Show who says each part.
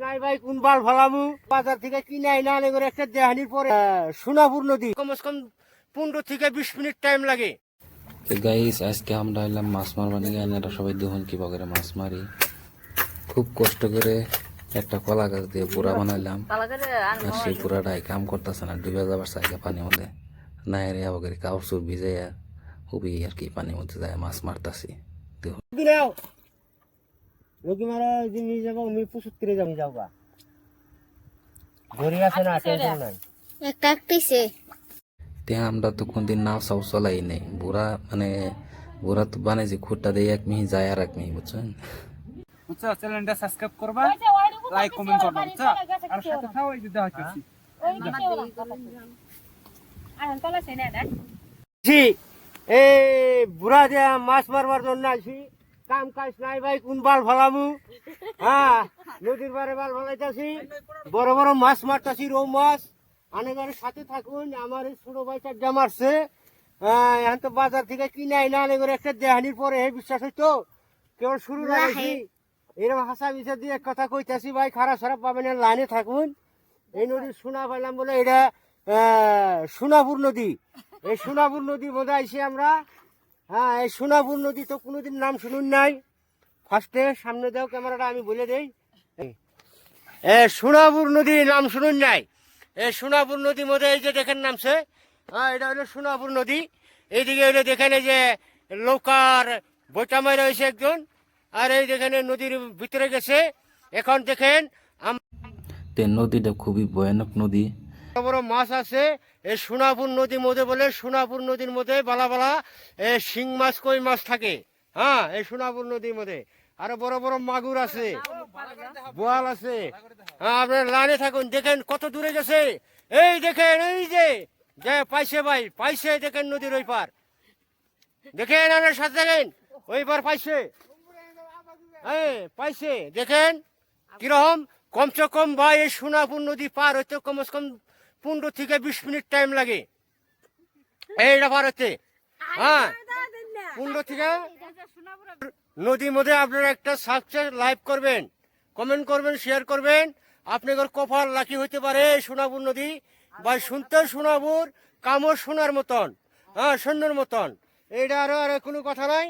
Speaker 1: নাই ভাই কোন বাল ভালামু বাজার থেকে কিনে আইনা করে একটা দেহানির পরে সোনাপুর নদী কমসে কম 15 থেকে 20 মিনিট টাইম লাগে।
Speaker 2: তো গাইস আজকে আমরা এলাম মাছ মারবার নিয়ে, আপনারা সবাই দেখুন কি করে মাছ মারি। খুব কষ্ট করে একটা কলা গাছ দিয়ে পুরা বানাইলাম, আর সেই পুরাটাই কাম করতেছে না, ডুবে যাবার চাইলে পানির মধ্যে না রে আবার কাপড় চুর ভিজাইয়া খুবই আর কি পানির মধ্যে যায় মাছ মারতাছি। দেখুন
Speaker 1: রোগী মারা নিয়ে যাবো, আমি 75 যাবো যাওগা ঘড়ি আছে না টেনশন নাই
Speaker 3: একটা একটাইছে।
Speaker 2: আমরা তো কোনদিন নাও সাউ চলাই নেই, বুড়া তো বানাইছি খুঁটটা দিয়ে এক মিহি যায় আর এক মিহি, বুঝছেন?
Speaker 4: বুঝছো, চ্যানেলটা সাবস্ক্রাইব করবা, লাইক কমেন্ট করবা, বুঝছো? আর সাথে থাও এই দিতে হচ্ছে
Speaker 1: জি এই বুড়া দিয়া মাছ মারবার জন্য আছি, কাম কাজ নাই ভাই কোন বাল ভালামু। হ্যাঁ নদীর পারে বাল ভালাইতাছি, বড় বড় মাছ মারতাছি, রৌ মাছ। আনেগারে সাথে থাকুন, আমার এই ছোট ভাই চারটা মারছে। এখন তো বাজার থেকে কিনে আইনা আনেগারে একটা দেহানির পরে হে বিশ্বাস হইতো কেবল শুরু লাগাইছি। এরকম হাসা মিশা দিয়ে এক কথা কইতাছি ভাই, খারাপ সারাপ পাবেন না, লাইনে থাকুন। এই নদীর সোনা পাইলাম বলে এটা সোনাপুর নদী। এই সোনাপুর নদীর মধ্যে আইসি আমরা। হ্যাঁ এই সোনাপুর নদী তো কোনোদিন নাম শুনুন নাই। ফার্স্টে সামনে দাও ক্যামেরাটা, আমি বলে দেই। সোনাপুর নদী নাম শুনুন নাই। এই সোনাপুর নদীর মধ্যে এই যে দেখেন নামছে, হ্যাঁ এটা হলো সোনাপুর নদী। এইদিকে হইলে দেখেন এই যে নৌকার বইটা মারা হয়েছে একজন, আর এই দেখেন নদীর ভিতরে গেছে। এখন দেখেন
Speaker 2: নদীটা খুবই ভয়ানক নদী,
Speaker 1: বড় বড় মাছ আছে এই সোনাপুর নদীর মধ্যে। বলে সোনাপুর নদীর মধ্যে বালা বালা শিং মাছ কই মাছ থাকে। হ্যাঁ এই সোনাপুর নদীর মধ্যে আরো বড় বড় মাগুর আছে, বোয়াল আছে। হ্যাঁ আপনার লাইনে থাকুন, দেখেন কত দূরে গেছে। এই দেখেন এই যে পাইছে ভাই, পাইছে দেখেন নদীর ওই পার, দেখেন আপনার সাথে দেখেন ওই পার পাইছে। হ্যাঁ পাইছে, দেখেন কিরকম। কমসে কম ভাই এই সোনাপুর নদী পার হইতে কমসে কম 15 থেকে 20 মিনিট টাইম লাগে এইটা পার হচ্ছে। হ্যাঁ 15 থেকে নদীর মধ্যে আপনারা একটা সাবস্ক্রাইব লাইভ করবেন, কমেন্ট করবেন, শেয়ার করবেন। আপনাদের কপাল লাকি হইতে পারে এই সোনাপুর নদী ভাই। শুনতে সোনাপুর, কামড় সোনার মতন, হ্যাঁ সোনার মতন, এইটা আর কোনো কথা নাই।